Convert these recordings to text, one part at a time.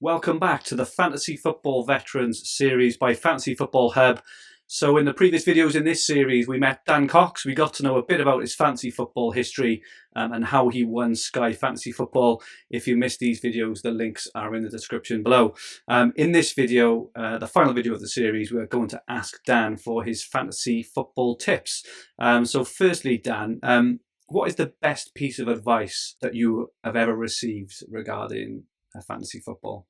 Welcome back to the Fantasy Football Veterans series by Fantasy Football Hub. So in the previous videos in this series, we met Dan Cox. We got to know a bit about his fantasy football history and how he won Sky Fantasy Football. If you missed these videos, the links are in the description below. In this video, the final video of the series, we're going to ask Dan for his fantasy football tips. So firstly, Dan, what is the best piece of advice that you have ever received regarding fantasy football?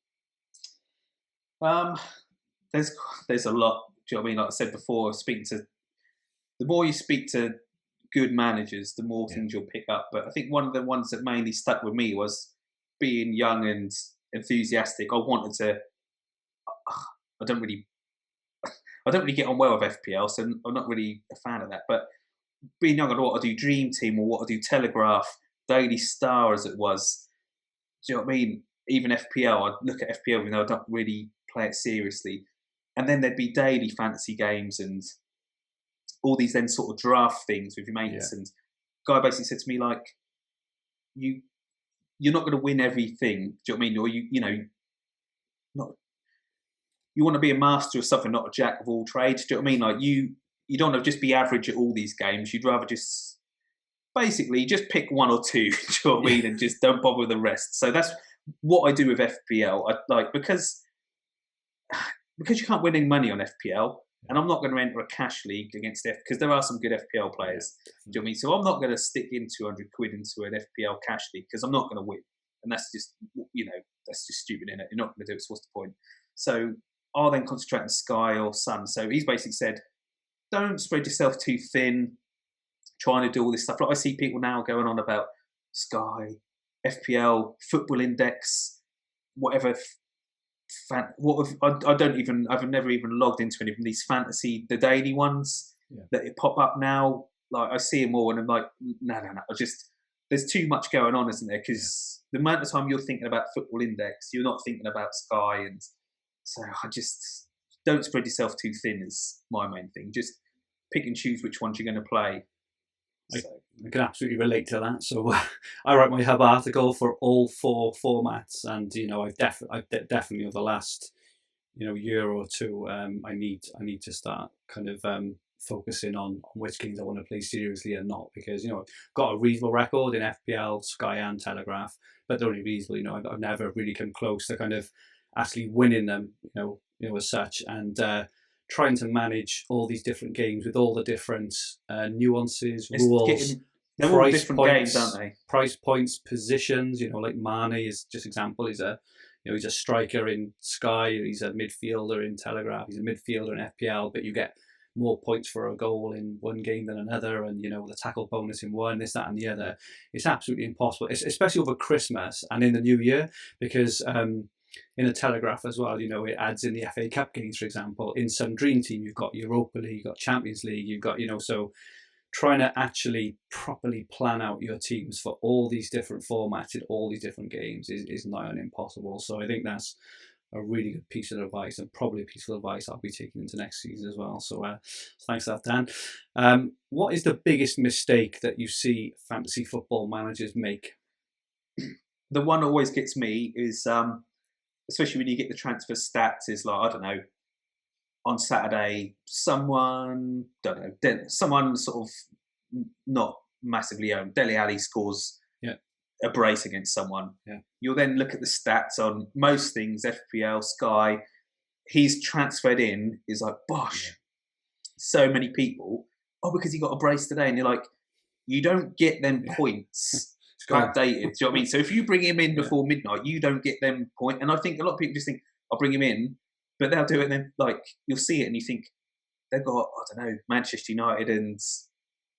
Um, there's a lot. Do you know what I mean? Like I said before, the more you speak to good managers, the more things you'll pick up. But I think one of the ones that mainly stuck with me was being young and enthusiastic. I don't really, I don't really get on well with FPL, so I'm not really a fan of that. But being young, I want to do Dream Team or what I do Telegraph, Daily Star as it was. Do you know what I mean? Even FPL, I'd look at FPL even though I don't really play it seriously. And then there'd be daily fantasy games and all these then sort of draft things with your mates. And guy basically said to me like, you're not going to win everything. Do you know what I mean? Or not. You want to be a master of something, not a jack of all trades. Do you know what I mean? Like you don't want to just be average at all these games. You'd rather just basically just pick one or two. Do you know what I mean? And just don't bother with the rest. So that's what I do with FPL. I like because you can't win any money on FPL, and I'm not going to enter a cash league against because there are some good FPL players. Do you know what I mean? So I'm not going to stick in 200 quid into an FPL cash league because I'm not going to win, and that's just that's just stupid, innit? You're not going to do it. So what's the point? So I'll then concentrate on Sky or Sun. So he's basically said, don't spread yourself too thin, trying to do all this stuff. Like I see people now going on about Sky, FPL, Football Index, whatever. I've never even logged into any of these fantasy, the daily ones that pop up now. Like I see them all, and I'm like, no. There's too much going on, isn't there? Because the amount of time you're thinking about Football Index, you're not thinking about Sky, and so I just don't spread yourself too thin. Is my main thing. Just pick and choose which ones you're going to play. I can absolutely relate to that. So I write my hub article for all four formats, and I've definitely over the last year or two, I need to start kind of focusing on which games I want to play seriously and not, because I've got a reasonable record in FPL, Sky, and Telegraph, but they're only reasonable. I've never really come close to kind of actually winning them, as such, and trying to manage all these different games with all the different nuances, rules, they're all different games, aren't they? Price points, positions. Like Mane is just example. He's a striker in Sky. He's a midfielder in Telegraph. He's a midfielder in FPL. But you get more points for a goal in one game than another, and the tackle bonus in one, this, that, and the other. It's absolutely impossible, especially over Christmas and in the New Year, because in a Telegraph as well, it adds in the FA Cup games, for example. In some Dream Team, you've got Europa League, you've got Champions League, you've got, so trying to actually properly plan out your teams for all these different formats in all these different games is nigh on impossible. So I think that's a really good piece of advice, and probably a piece of advice I'll be taking into next season as well. So thanks for that, Dan. What is the biggest mistake that you see fantasy football managers make? The one that always gets me is especially when you get the transfer stats, is like, I don't know, on Saturday, someone sort of not massively owned, Dele Alli scores a brace against someone. You'll then look at the stats on most things, FPL, Sky, he's transferred in, is like, bosh, so many people, because he got a brace today, and you're like, you don't get them points backdated. Do you know what I mean? So if you bring him in before midnight, you don't get them point. And I think a lot of people just think, I'll bring him in, but they'll do it, and then like you'll see it and you think they've got, I don't know, Manchester United and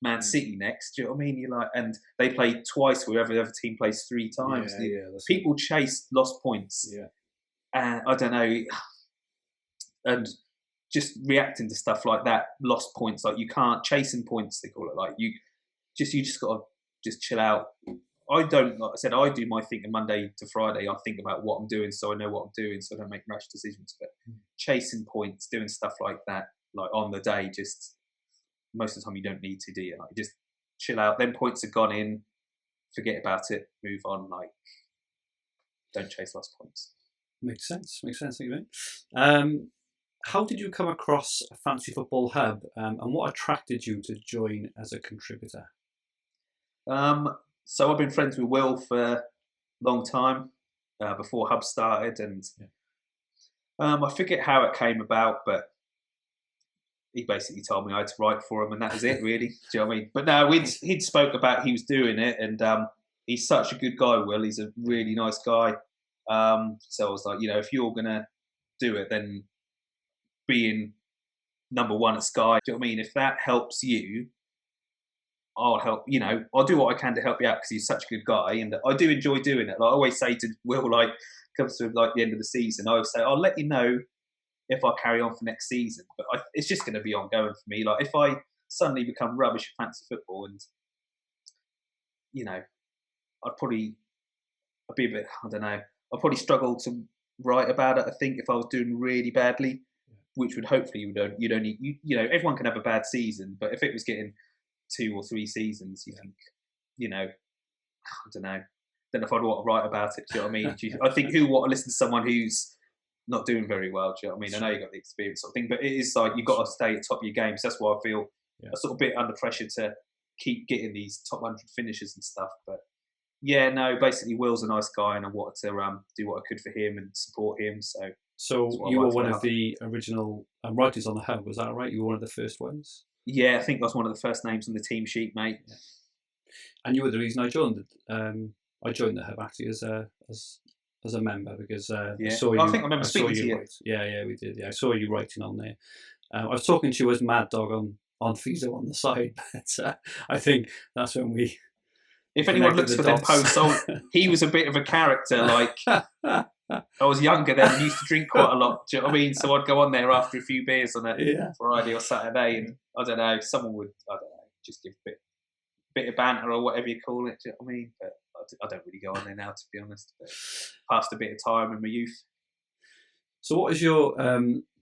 Man City next. Do you know what I mean? You're like, and they play twice, wherever the other team plays 3 times. People chase lost points. And I don't know, and just reacting to stuff like that, lost points, like you can't chasing points, they call it. Like you just gotta just chill out. I don't, like I said, I do my thinking Monday to Friday. I think about what I'm doing, so I know what I'm doing, so I don't make rash decisions. But chasing points, doing stuff like that, like on the day, just most of the time you don't need to, do you? Like, just chill out. Then points have gone in, forget about it, move on. Like, don't chase lost points. Makes sense. Makes sense. Thank you, mate. How did you come across Fantasy Football Hub, and what attracted you to join as a contributor? So I've been friends with Will for a long time before Hub started, and Yeah. I forget how it came about, but he basically told me I had to write for him, and that was it, really. Do you know what I mean? But no, he'd spoke about he was doing it, and he's such a good guy. Will, he's a really nice guy. So I was like, if you're gonna do it, then being number one at Sky, do you know what I mean? If that helps you, I'll help. I'll do what I can to help you out because he's such a good guy, and I do enjoy doing it. Like I always say to Will, like comes to like the end of the season, I always say I'll let you know if I carry on for next season. But it's just going to be ongoing for me. Like if I suddenly become rubbish at fantasy football, and I'd be a bit, I don't know, I'd probably struggle to write about it. I think if I was doing really badly, which would hopefully you'd only everyone can have a bad season, but if it was getting 2 or 3 seasons, you think, I don't know. Then if I'd want to write about it, do you know what I mean? I think who want to listen to someone who's not doing very well? Do you know what I mean? I know you've got the experience sort of thing, but it is like you've got to stay at top of your game. So that's why I feel a sort of bit under pressure to keep getting these top 100 finishes and stuff. But yeah, no, basically Will's a nice guy, and I wanted to do what I could for him and support him. So you were one of the original writers on the Hub, was that right? You were one of the first ones? Yeah, I think I was one of the first names on the team sheet, mate. Yeah. And you were the reason I joined. I joined the Hub actually as a member because I saw you. I think I remember speaking to you. Yeah, we did. Yeah, I saw you writing on there. I was talking to you as Mad Dog on Fizo on the side, but I think that's when we. If anyone looks for them posts, he was a bit of a character. Like I was younger then and used to drink quite a lot. Do you know what I mean? So I'd go on there after a few beers on a Friday or Saturday, and I don't know, someone would, just give a bit of banter or whatever you call it. Do you know what I mean? But I don't really go on there now, to be honest. But passed a bit of time in my youth. So, what is your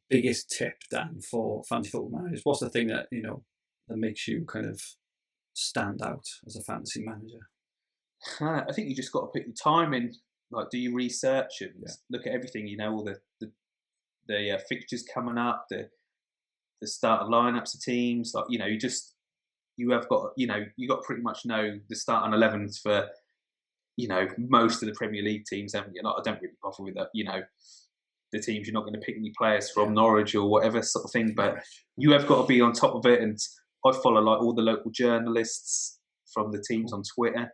biggest tip, Dan, for fantasy football managers? What's the thing that that makes you kind of stand out as a fantasy manager? I think you just got to put your time in. Like, do your research and look at everything. All the fixtures coming up, the starter lineups of teams. Like, you have got you got to pretty much know the starting 11s for most of the Premier League teams, haven't you? I don't really bother with that. The teams you're not going to pick any players from Norwich or whatever sort of thing, but you have got to be on top of it. And I follow like all the local journalists from the teams on Twitter.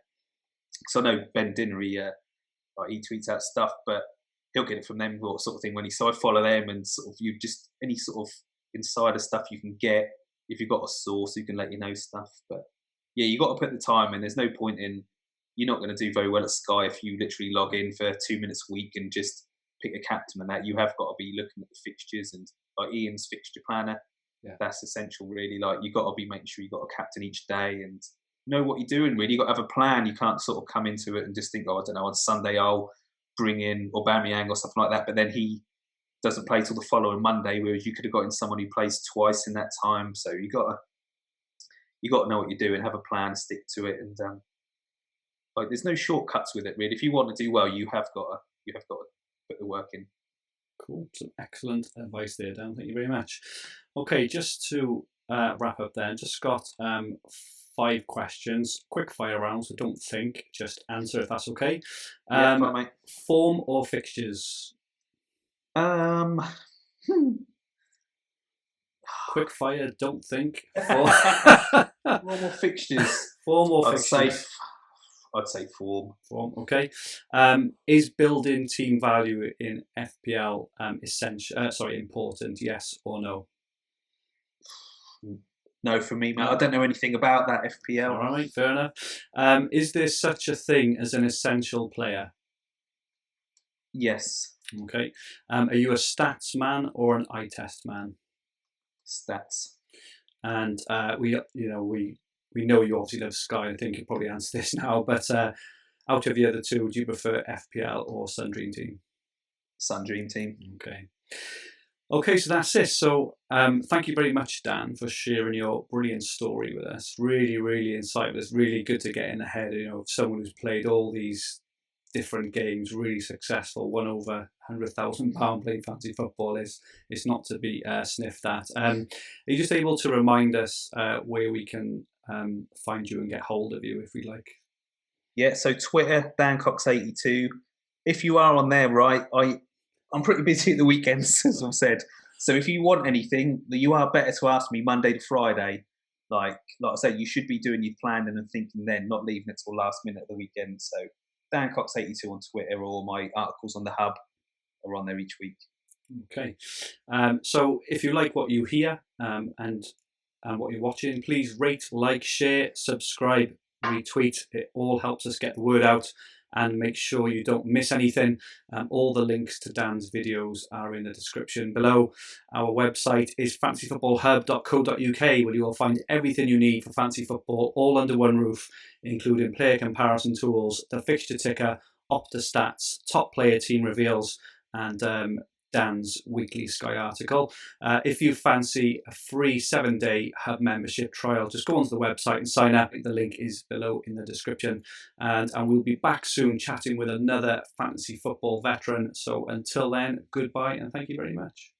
So I know Ben Dinnery, he tweets out stuff, but he'll get it from them sort of thing so I follow them, and sort of you just any sort of insider stuff you can get. If you've got a source who can let you know stuff. But yeah, you got to put the time in. There's no point in, you're not going to do very well at Sky if you literally log in for 2 minutes a week and just pick a captain and that. You have got to be looking at the fixtures and like Ian's fixture planner. Yeah. That's essential, really. Like you've got to be making sure you've got a captain each day and know what you're doing, really. You've got to have a plan. You can't sort of come into it and just think, I don't know, on Sunday I'll bring in Aubameyang or something like that, but then he doesn't play till the following Monday, whereas you could have got in someone who plays twice in that time. So you got to know what you're doing, have a plan, stick to it, and like there's no shortcuts with it, really. If you want to do well, you have got to put the work in. Cool, some excellent advice there, Dan. Thank you very much. Okay, just to wrap up then, just got 5 questions, quick fire round, so don't think, just answer if that's okay. Fine, mate. Form or fixtures? Quick fire, don't think. Form or fixtures? Form or fixtures? I'd say form. Form, okay. Is building team value in FPL important? Yes or no? No, for me, mate. I don't know anything about that FPL. All right, fair enough. Is there such a thing as an essential player? Yes. Okay. Are you a stats man or an eye test man? Stats. And we know you obviously love Sky. I think you probably answered this now, but out of the other two, do you prefer FPL or Sun Dream Team? Sun Dream Team. Okay, so that's it. So thank you very much, Dan, for sharing your brilliant story with us. Really, really insightful. It's really good to get in the head, of someone who's played all these different games, really successful, won over £100,000 playing fantasy football. Is not to be sniffed at. Are you just able to remind us where we can find you and get hold of you if we like? Yeah, so Twitter, DanCox82. If you are on there, right, I'm pretty busy at the weekends, as I've said. So if you want anything, you are better to ask me Monday to Friday. Like I say, you should be doing your planning and thinking then, not leaving it till last minute of the weekend. So DanCox82 on Twitter, or my articles on the Hub are on there each week. Okay, so if you like what you hear and what you're watching, please rate, like, share, subscribe, retweet. It all helps us get the word out, and make sure you don't miss anything. All the links to Dan's videos are in the description below. Our website is fantasyfootballhub.co.uk, where you will find everything you need for fantasy football all under one roof, including player comparison tools, the fixture ticker, Opta stats, top player team reveals, and Dan's weekly Sky article. If you fancy a free 7-day Hub membership trial, just go onto the website and sign up. The link is below in the description. And we'll be back soon chatting with another fantasy football veteran. So until then, goodbye and thank you very much.